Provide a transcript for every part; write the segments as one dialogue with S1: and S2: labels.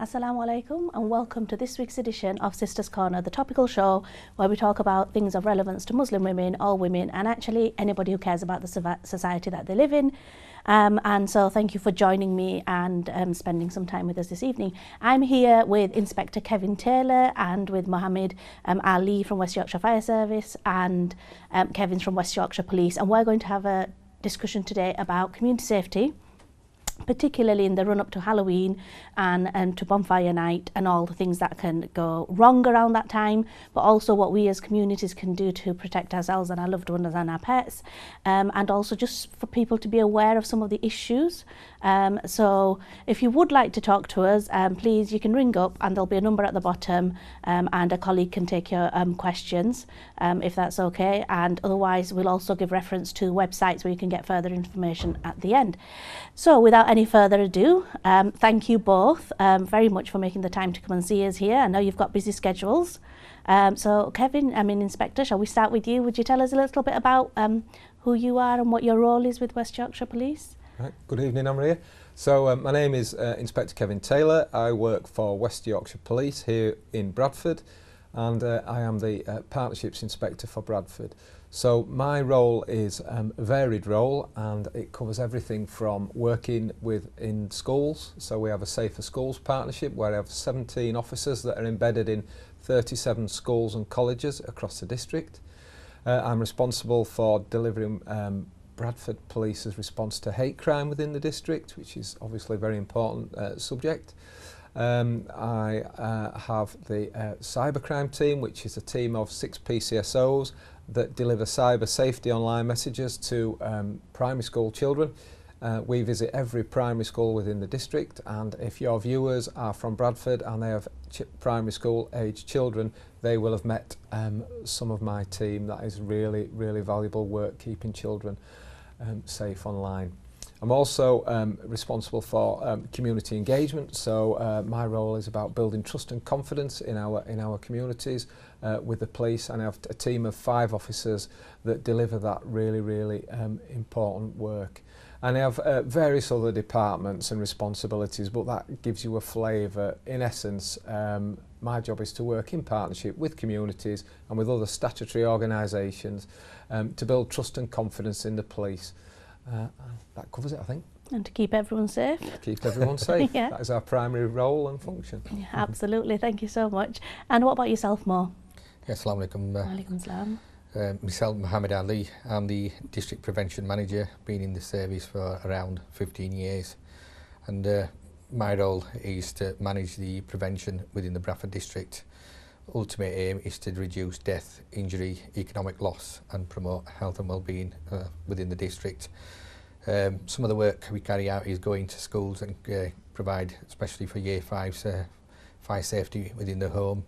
S1: Assalamu alaikum and welcome to this week's edition of Sisters Corner, the topical show where we talk about things of relevance to Muslim women, all women, and actually anybody who cares about the society that they live in. And so thank you for joining me and spending some time with us this evening. I'm here with Inspector Kevin Taylor and with Mohammed Ali from West Yorkshire Fire Service and Kevin's from West Yorkshire Police, and we're going to have a discussion today about community safety, particularly in the run-up to Halloween and to Bonfire night and all the things that can go wrong around that time, but also what we as communities can do to protect ourselves and our loved ones and our pets, and also just for people to be aware of some of the issues. So if you would like to talk to us, please, you can ring up and there'll be a number at the bottom, and a colleague can take your questions, if that's okay. And otherwise, we'll also give reference to websites where you can get further information at the end. So without any further ado, thank you both very much for making the time to come and see us here. I know you've got busy schedules. So Kevin, Inspector, shall we start with you? Would you tell us a little bit about who you are and what your role is with West Yorkshire Police?
S2: Right. Good evening, Maria. So my name is Inspector Kevin Taylor. I work for West Yorkshire Police here in Bradford, and I am the Partnerships Inspector for Bradford. So my role is a varied role, and it covers everything from working in schools. So we have a Safer Schools partnership where I have 17 officers that are embedded in 37 schools and colleges across the district. I'm responsible for delivering Bradford Police's response to hate crime within the district, which is obviously a very important subject. I have the cybercrime team, which is a team of 6 PCSOs that deliver cyber safety online messages to primary school children. We visit every primary school within the district, and if your viewers are from Bradford and they have primary school age children, they will have met some of my team. That is really, really valuable work, keeping children safe online. I'm also responsible for community engagement, so my role is about building trust and confidence in our communities with the police, and I have a team of 5 officers that deliver that really, really important work. And I have various other departments and responsibilities, but that gives you a flavour. In essence, my job is to work in partnership with communities and with other statutory organisations to build trust and confidence in the police. That covers it, I think.
S1: And to keep everyone safe.
S2: Keep everyone safe.
S1: Yeah.
S2: That is our primary role and function.
S1: Yeah, absolutely, thank you so much. And what about yourself, Mo?
S3: Yes, Assalamu alaikum.
S1: Walaikum salam.
S3: Myself, Mohammed Ali, I'm the District Prevention Manager, been in the service for around 15 years. And my role is to manage the prevention within the Bradford District. Ultimate aim is to reduce death, injury, economic loss and promote health and well-being within the district. Some of the work we carry out is going to schools and provide, especially for Year 5s, fire safety within the home,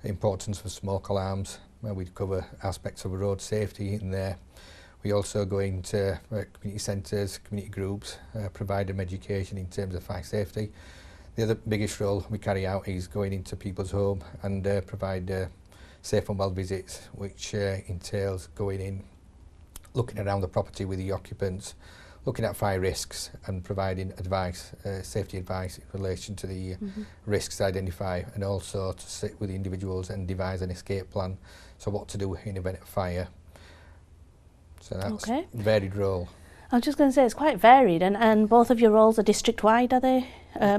S3: importance for smoke alarms, where we cover aspects of road safety in there. We also go into community centres, community groups, provide them education in terms of fire safety. The other biggest role we carry out is going into people's home and provide safe and well visits, which entails going in, looking around the property with the occupants, looking at fire risks and providing advice, safety advice in relation to the risks identified, and also to sit with the individuals and devise an escape plan, so what to do in event of fire. So that's a varied role.
S1: I was just going to say it's quite varied, and both of your roles are district-wide, are they?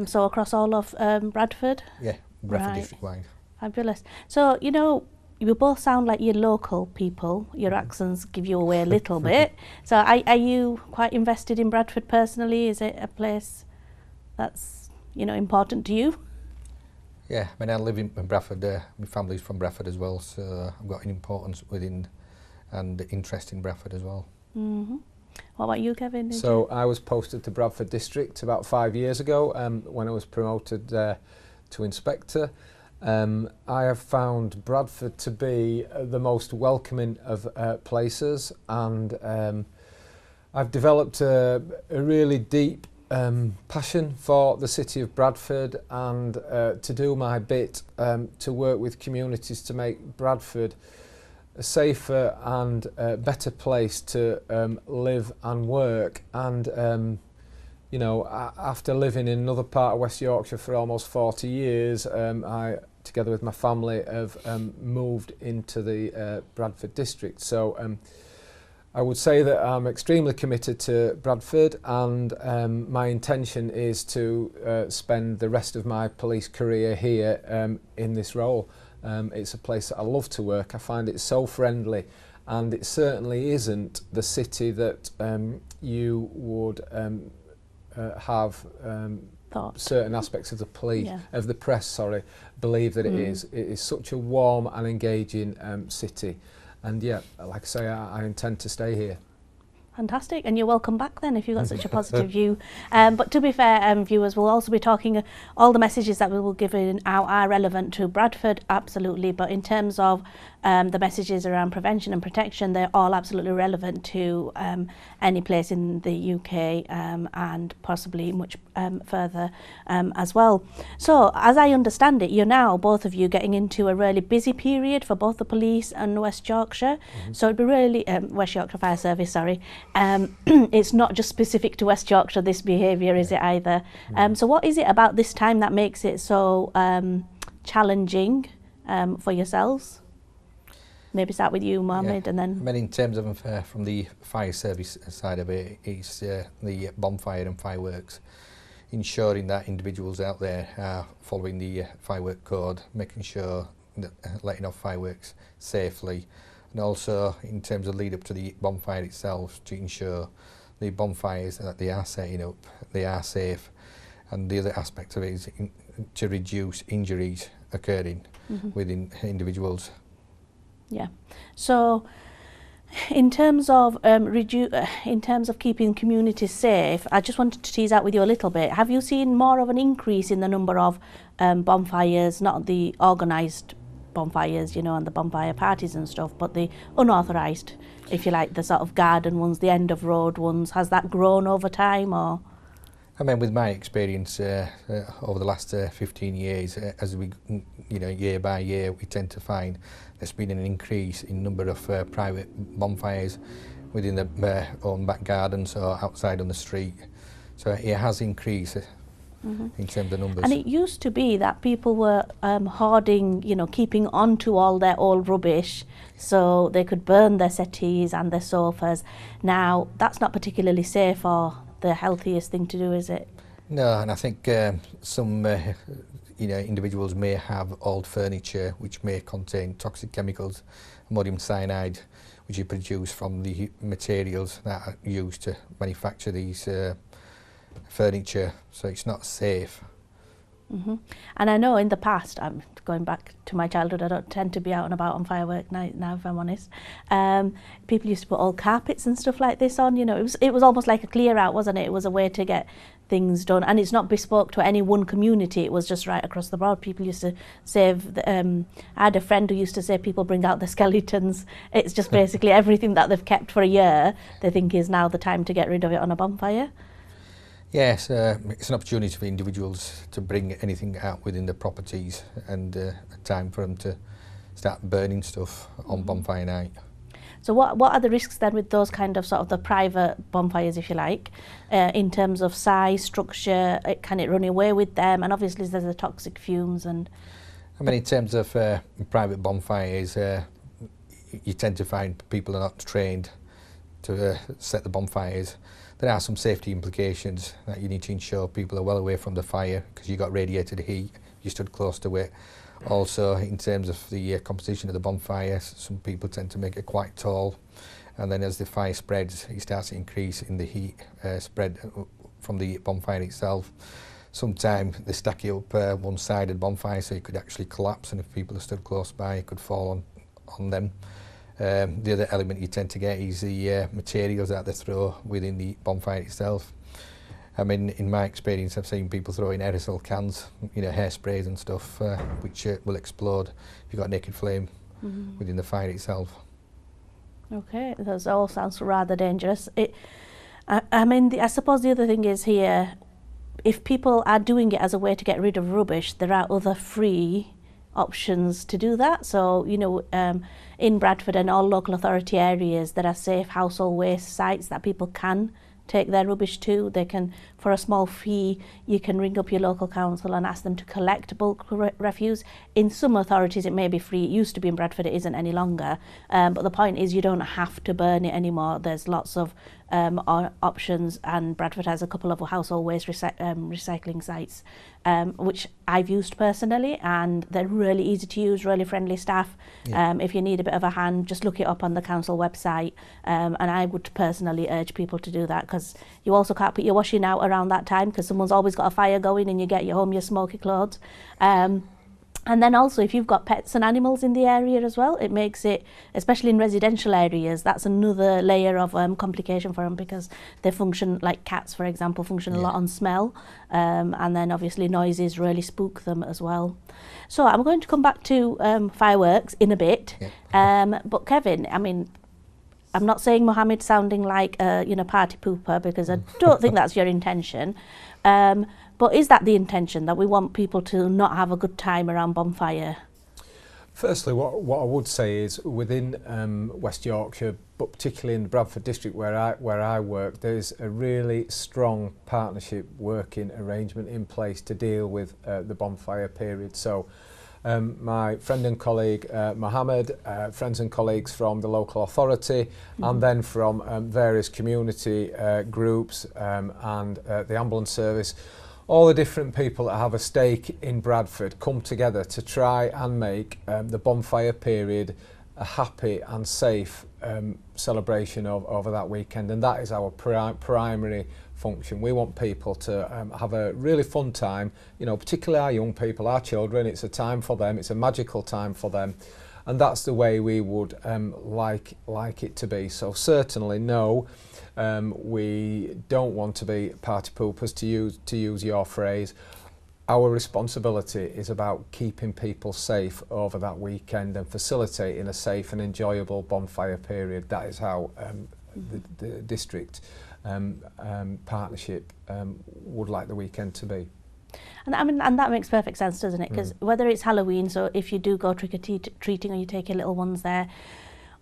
S1: So across all of Bradford?
S3: Yeah, Bradford
S1: Right.
S3: district-wide.
S1: Fabulous. So, you know, you both sound like you're local people. Your accents give you away a little bit. So are you quite invested in Bradford personally? Is it a place that's, you know, important to you?
S3: Yeah, I mean, I live in Bradford. My family's from Bradford as well, so I've got an importance within and interest in Bradford as well.
S1: Mm-hmm. What about you, Kevin?
S2: So I was posted to Bradford District about 5 years ago when I was promoted to Inspector. I have found Bradford to be the most welcoming of places, and I've developed a really deep passion for the city of Bradford, and to do my bit to work with communities to make Bradford a safer and better place to live and work, and you know, after living in another part of West Yorkshire for almost 40 years, I, together with my family, have moved into the Bradford district. So I would say that I'm extremely committed to Bradford, and my intention is to spend the rest of my police career here in this role. It's a place that I love to work. I find it so friendly, and it certainly isn't the city that you would have certain aspects of the press, believe that it is. It is such a warm and engaging city, and yeah, like I say, I intend to stay here.
S1: Fantastic, and you're welcome back then if you've got such a positive view. But to be fair, viewers, we'll also be talking, all the messages that we will give out are relevant to Bradford, absolutely, but in terms of the messages around prevention and protection, they're all absolutely relevant to any place in the UK and possibly much further as well. So, as I understand it, you're now, both of you, getting into a really busy period for both the police and West Yorkshire. So it'd be really, West Yorkshire Fire Service, sorry. It's not just specific to West Yorkshire, this behaviour, is it either? So what is it about this time that makes it so challenging for yourselves? Maybe start with you, Mohammed, and then...
S3: I mean, in terms of from the fire service side of it, it's the Bonfire and Fireworks, ensuring that individuals out there are following the firework code, making sure that letting off fireworks safely, and also in terms of lead up to the bonfire itself, to ensure the bonfires that they are setting up, they are safe, and the other aspect of it is to reduce injuries occurring within individuals.
S1: Yeah. So, in terms of keeping communities safe, I just wanted to tease out with you a little bit. Have you seen more of an increase in the number of bonfires, not the organised bonfires, you know, and the bonfire parties and stuff, but the unauthorised, if you like, the sort of garden ones, the end of road ones? Has that grown over time, or?
S3: I mean, with my experience over the last 15 years, as we, you know, year by year, we tend to find there's been an increase in number of private bonfires within the own back gardens or outside on the street. So it has increased in terms of numbers.
S1: And it used to be that people were hoarding, you know, keeping on to all their old rubbish so they could burn their settees and their sofas. Now, that's not particularly safe or the healthiest thing to do, is it?
S3: No, and I think some you know, individuals may have old furniture which may contain toxic chemicals, ammonium cyanide, which is produced from the materials that are used to manufacture these furniture, so it's not safe.
S1: And I know in the past, I'm going back to my childhood, I don't tend to be out and about on firework now, if I'm honest. People used to put old carpets and stuff like this on, you know, it was almost like a clear out, wasn't it? It was a way to get things done, and it's not bespoke to any one community, it was just right across the board. People used to save, I had a friend who used to say people bring out their skeletons. It's just basically everything that they've kept for a year, they think is now the time to get rid of it on a bonfire.
S3: Yes, it's an opportunity for individuals to bring anything out within the properties, and a time for them to start burning stuff on bonfire night.
S1: So what are the risks then with those kind of sort of the private bonfires, if you like, in terms of size, structure? Can it run away with them? And obviously there's the toxic fumes and...
S3: I mean, in terms of private bonfires, you tend to find people are not trained to set the bonfires. There are some safety implications that you need to ensure people are well away from the fire, because you've got radiated heat, you stood close to it. Also, in terms of the composition of the bonfire, some people tend to make it quite tall, and then as the fire spreads, it starts to increase in the heat spread from the bonfire itself. Sometimes they stack it up one-sided bonfire, so it could actually collapse, and if people are stood close by, it could fall on them. The other element you tend to get is the materials that they throw within the bonfire itself. I mean, in my experience, I've seen people throw in aerosol cans, you know, hairsprays and stuff, which will explode if you've got a naked flame within the fire itself.
S1: Okay, that all sounds rather dangerous. I mean, I suppose the other thing is here, if people are doing it as a way to get rid of rubbish, there are other free options to do that. So, you know, in Bradford and all local authority areas, there are safe household waste sites that people can take their rubbish to. They can for a small fee, you can ring up your local council and ask them to collect bulk refuse. In some authorities it may be free. It used to be in Bradford, it isn't any longer. But the point is you don't have to burn it anymore. There's lots of options, and Bradford has a couple of household waste recycling sites, which I've used personally, and they're really easy to use, really friendly staff. If you need a bit of a hand, just look it up on the council website, and I would personally urge people to do that, because you also can't put your washing out around that time because someone's always got a fire going and you get your home your smoky clothes. And then also if you've got pets and animals in the area as well, it makes it, especially in residential areas, that's another layer of complication for them, because they function, like cats for example, function a lot on smell, and then obviously noises really spook them as well. So I'm going to come back to fireworks in a bit, but Kevin, I mean, I'm not saying Mohammed sounding like a party pooper, because I don't think that's your intention. But is that the intention, that we want people to not have a good time around Bonfire?
S2: Firstly, what I would say is within West Yorkshire, but particularly in the Bradford district where I work, there's a really strong partnership working arrangement in place to deal with the bonfire period. So my friend and colleague Mohammed, friends and colleagues from the local authority, and then from various community groups and the ambulance service, all the different people that have a stake in Bradford come together to try and make the bonfire period a happy and safe celebration over that weekend, and that is our primary function. We want people to have a really fun time, particularly our young people, our children. It's a time for them, it's a magical time for them, and that's the way we would like it to be. So certainly no, we don't want to be party poopers, to use your phrase. Our responsibility is about keeping people safe over that weekend and facilitating a safe and enjoyable bonfire period. That is how the district partnership would like the weekend to be.
S1: And I mean, and that makes perfect sense, doesn't it? Because whether it's Halloween, so if you do go trick-or-treating or you take your little ones there,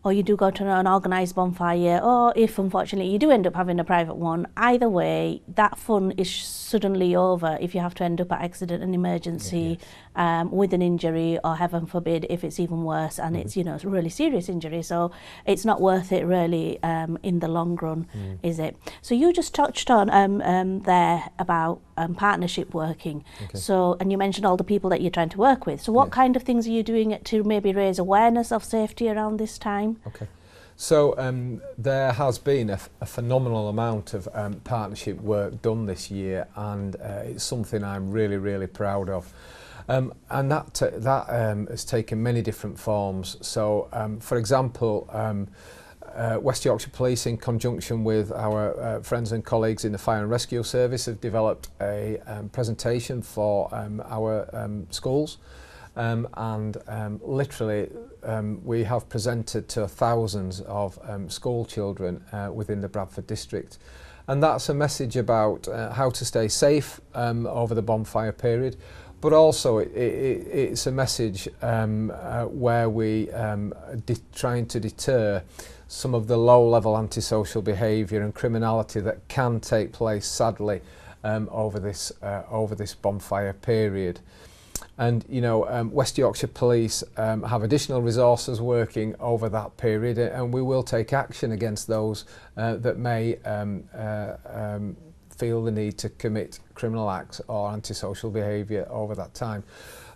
S1: or you do go to an organised bonfire, or if unfortunately you do end up having a private one, either way, that fun is suddenly over if you have to end up at accident and emergency with an injury, or heaven forbid if it's even worse and it's it's a really serious injury. So it's not worth it really in the long run, is it? So you just touched on there about partnership working. So, and you mentioned all the people that you're trying to work with. So what kind of things are you doing to maybe raise awareness of safety around this time?
S2: So there has been a phenomenal amount of partnership work done this year, and it's something I'm really proud of. And that has taken many different forms. So for example, West Yorkshire Police, in conjunction with our friends and colleagues in the Fire and Rescue Service, have developed a presentation for our schools. Literally we have presented to thousands of school children within the Bradford district, and that's a message about how to stay safe over the bonfire period, but also it's a message where we trying to deter some of the low-level antisocial behaviour and criminality that can take place sadly over this bonfire period. And West Yorkshire Police have additional resources working over that period, and we will take action against those that may feel the need to commit criminal acts or antisocial behaviour over that time.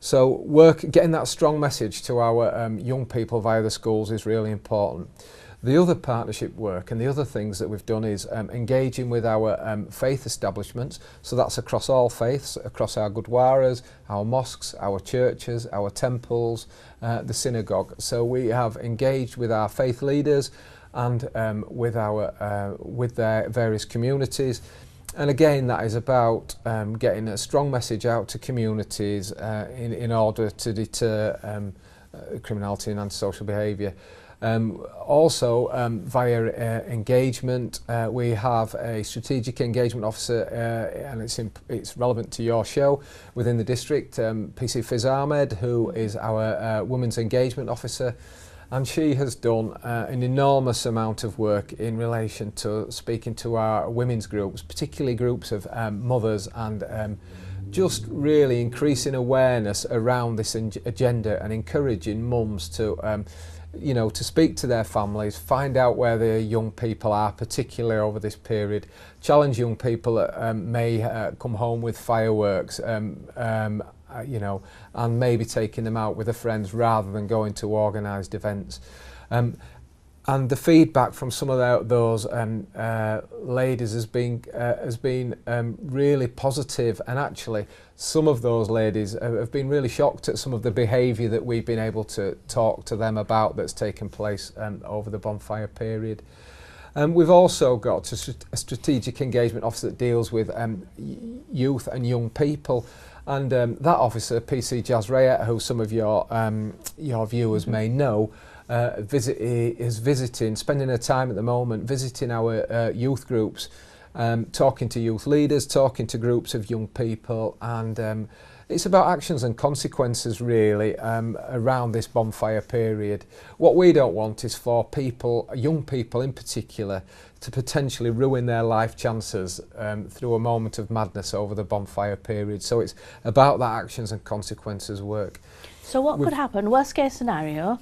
S2: So getting that strong message to our young people via the schools is really important. The other partnership work and the other things that we've done is engaging with our faith establishments. So that's across all faiths, across our gurdwaras, our mosques, our churches, our temples, the synagogue. So we have engaged with our faith leaders and with their various communities. And again, that is about getting a strong message out to communities in order to deter criminality and antisocial behaviour. Also via engagement, we have a strategic engagement officer, and it's relevant to your show within the district, PC Fiz Ahmed, who is our women's engagement officer. and she has done an enormous amount of work in relation to speaking to our women's groups, particularly groups of mothers, and just really increasing awareness around this agenda and encouraging mums to you know, to speak to their families, find out where their young people are, particularly over this period, challenge young people that may come home with fireworks, you know, and maybe taking them out with their friends rather than going to organised events. And the feedback from some of those ladies has been really positive, and actually some of those ladies have been really shocked at some of the behaviour that we've been able to talk to them about that's taken place over the bonfire period. We've also got a strategic engagement officer that deals with youth and young people, and that officer, PC Jazraya, who some of your viewers may know, is visiting, spending her time at the moment visiting our youth groups, talking to youth leaders, talking to groups of young people, and it's about actions and consequences really around this bonfire period. What we don't want is for people, young people in particular, to potentially ruin their life chances through a moment of madness over the bonfire period. So it's about that actions and consequences work.
S1: So what could happen, worst case scenario,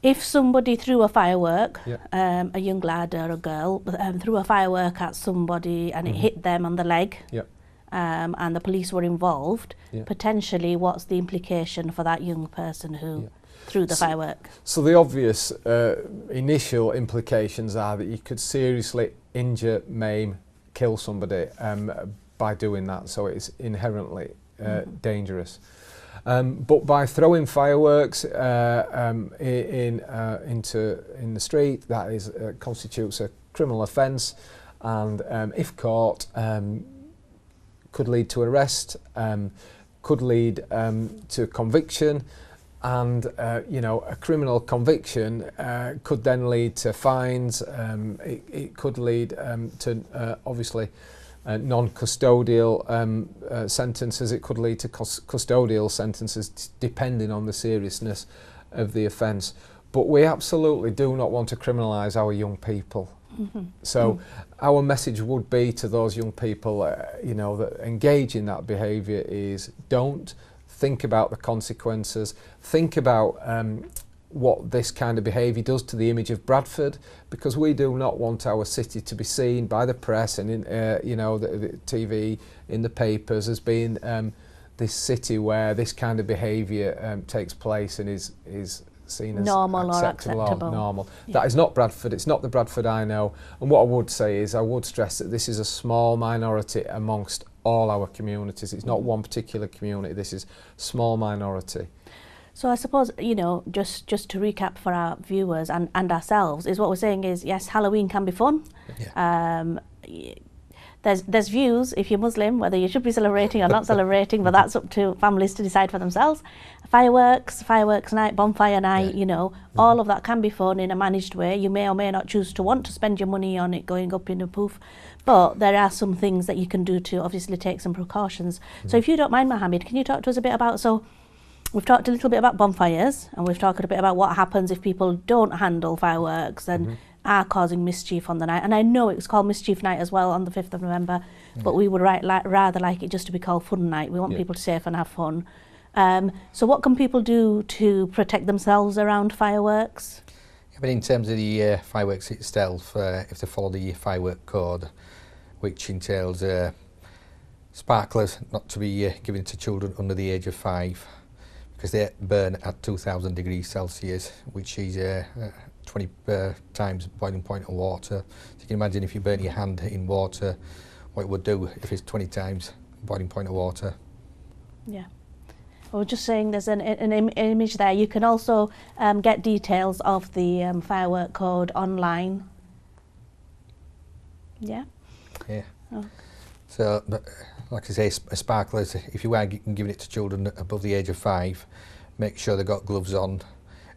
S1: if somebody threw a firework, a young lad or a girl threw a firework at somebody and it hit them on the leg, and the police were involved, potentially what's the implication for that young person who threw the firework? So
S2: the obvious initial implications are that you could seriously injure, maim, kill somebody by doing that, so it's inherently dangerous. But by throwing fireworks in the street, that constitutes a criminal offence, and if caught, could lead to arrest, could lead to conviction, and you know, a criminal conviction could then lead to fines. It could lead to obviously non-custodial sentences. It could lead to custodial sentences depending on the seriousness of the offence. But we absolutely do not want to criminalise our young people. So our message would be to those young people, you know, that engage in that behaviour is don't think about the consequences, think about what this kind of behaviour does to the image of Bradford, because we do not want our city to be seen by the press and in you know, the TV, in the papers as being this city where this kind of behaviour takes place and is seen as normal or acceptable. Normal. That is not Bradford. It's not the Bradford I know. And what I would say is, I would stress that this is a small minority amongst all our communities. It's not one particular community. This is small minority. So I suppose, you know, just to recap for our viewers and ourselves, is what we're saying is, yes, Halloween can be fun. There's views, if you're Muslim, whether you should be celebrating or not celebrating, but that's up to families to decide for themselves. Fireworks night, bonfire night, you know, all of that can be fun in a managed way. You may or may not choose to want to spend your money on it going up in a poof, but there are some things that you can do to obviously take some precautions. So if you don't mind, Mohammed, can you talk to us a bit about, so we've talked a little bit about bonfires, and we've talked a bit about what happens if people don't handle fireworks and are causing mischief on the night. And I know it's called Mischief Night as well on the 5th of November, but we would rather like it just to be called Fun Night. We want people to safe and have fun. So what can people do to protect themselves around fireworks?
S3: Yeah, but in terms of the fireworks itself, if they follow the firework code, which entails sparklers not to be given to children under the age of 5, because they burn at 2000 degrees Celsius, which is 20 times boiling point of water. So you can imagine if you burn your hand in water, what it would do if it's 20 times boiling point of water. Yeah.
S1: I was just saying there's an image there. You can also get details of the firework code online. Yeah?
S3: Yeah. Oh. So, like I say, sparklers, if you are giving it to children above the age of 5, make sure they've got gloves on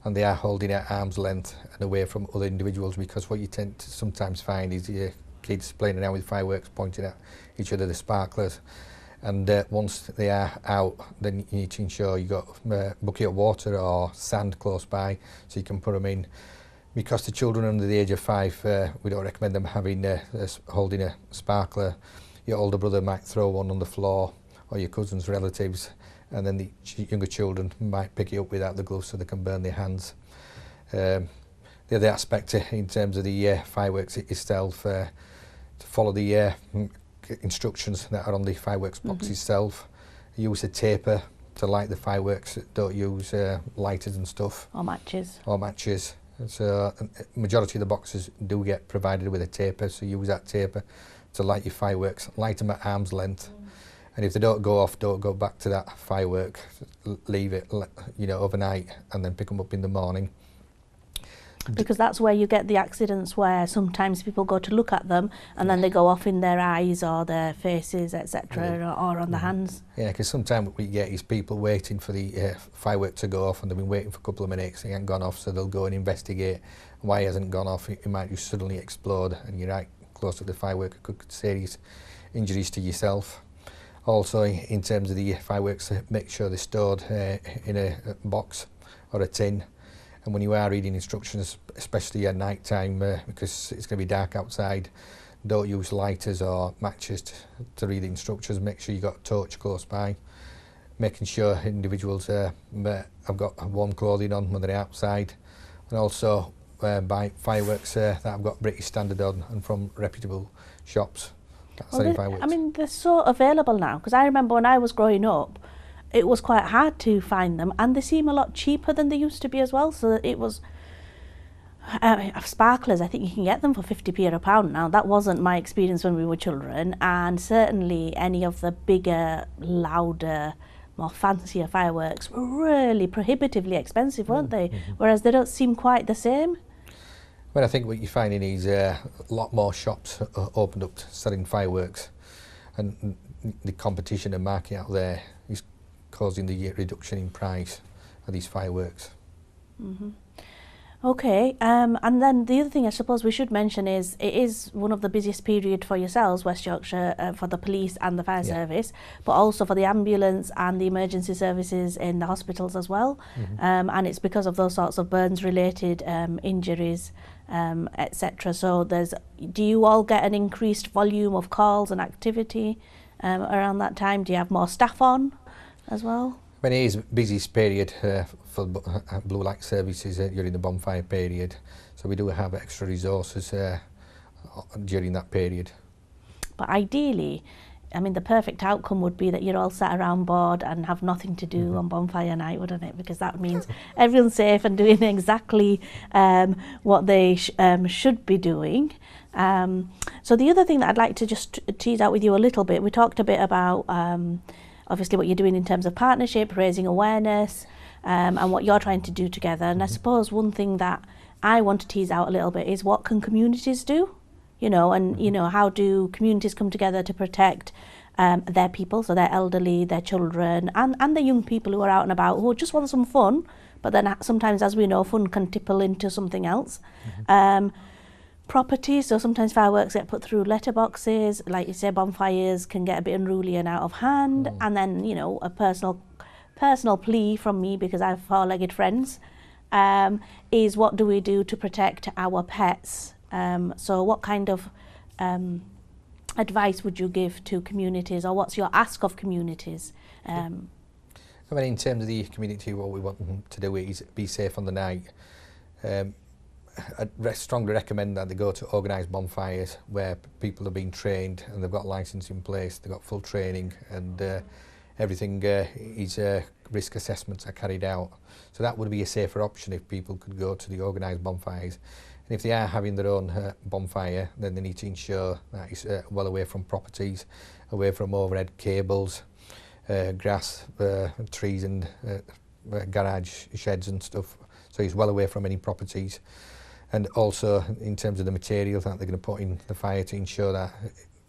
S3: and they are holding at arm's length and away from other individuals, because what you tend to sometimes find is your kids playing around with fireworks, pointing at each other, the sparklers. And once they are out, then you need to ensure you've got a bucket of water or sand close by so you can put them in. Because the children under the age of 5, we don't recommend them having holding a sparkler. Your older brother might throw one on the floor, or your cousins, relatives, and then the younger children might pick it up without the gloves so they can burn their hands. The other aspect in terms of the fireworks itself, to follow the instructions that are on the fireworks box itself. Use a taper to light the fireworks. Don't use lighters and stuff.
S1: Or matches.
S3: Or matches. So majority of the boxes do get provided with a taper, so use that taper to light your fireworks. Light them at arm's length. And if they don't go off, don't go back to that firework. Leave it, overnight, and then pick them up in the morning.
S1: Because that's where you get the accidents where sometimes people go to look at them and then they go off in their eyes or their faces, etc., or on the hands. Yeah,
S3: because sometimes what we get is people waiting for the firework to go off, and they've been waiting for a couple of minutes, it hasn't gone off, so they'll go and investigate why it hasn't gone off. It might just suddenly explode and you're right close to the firework. It could cause serious injuries to yourself. Also, in terms of the fireworks, make sure they're stored in a box or a tin. And when you are reading instructions, especially at night time, because it's going to be dark outside, don't use lighters or matches to read the instructions. Make sure you've got a torch close by. Making sure individuals have got warm clothing on when they're outside. And also buy fireworks that have got British standard on and from reputable shops. Fireworks.
S1: I mean, they're so available now, because I remember when I was growing up, it was quite hard to find them, and they seem a lot cheaper than they used to be as well. So it was sparklers, I think you can get them for 50p or £1 now. That wasn't my experience when we were children, and certainly any of the bigger, louder, more fancier fireworks were really prohibitively expensive, weren't they? Whereas they don't seem quite the same.
S3: Well, I think what you're finding is a lot more shops opened up selling fireworks, and the competition and market out there is causing the reduction in price of these fireworks.
S1: Okay, and then the other thing I suppose we should mention is it is one of the busiest period for yourselves, West Yorkshire, for the police and the fire service, but also for the ambulance and the emergency services in the hospitals as well. And it's because of those sorts of burns-related injuries, etc. So do you all get an increased volume of calls and activity around that time? Do you have more staff on as well?
S3: When it is busiest period for blue light services during the bonfire period, so we do have extra resources during that period.
S1: But ideally, I mean, the perfect outcome would be that you're all sat around board and have nothing to do on bonfire night, wouldn't it? Because that means everyone's safe and doing exactly what they should be doing. So the other thing that I'd like to just tease out with you a little bit, we talked a bit about obviously what you're doing in terms of partnership, raising awareness, and what you're trying to do together. And I suppose one thing that I want to tease out a little bit is what can communities do? And how do communities come together to protect their people, so their elderly, their children, and the young people who are out and about who just want some fun, but then sometimes, as we know, fun can tipple into something else. Properties, so sometimes fireworks get put through letterboxes, like you say, bonfires can get a bit unruly and out of hand, and then, a personal plea from me, because I have 4-legged friends, is what do we do to protect our pets? So what kind of advice would you give to communities, or what's your ask of communities?
S3: I mean, in terms of the community, what we want them to do is be safe on the night. I'd strongly recommend that they go to organised bonfires where people have been trained and they've got licence in place, they've got full training, and everything is risk assessments are carried out. So that would be a safer option if people could go to the organised bonfires. And if they are having their own bonfire, then they need to ensure that it's well away from properties, away from overhead cables, grass, trees and garage sheds and stuff. So it's well away from any properties. And also in terms of the material that they're going to put in the fire, to ensure that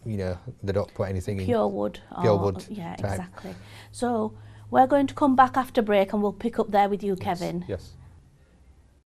S3: they don't put anything
S1: pure wood.
S3: Pure wood.
S1: Yeah,
S3: type.
S1: exactly. So we're going to come back after break and we'll pick up there with you, Kevin.
S2: Yes.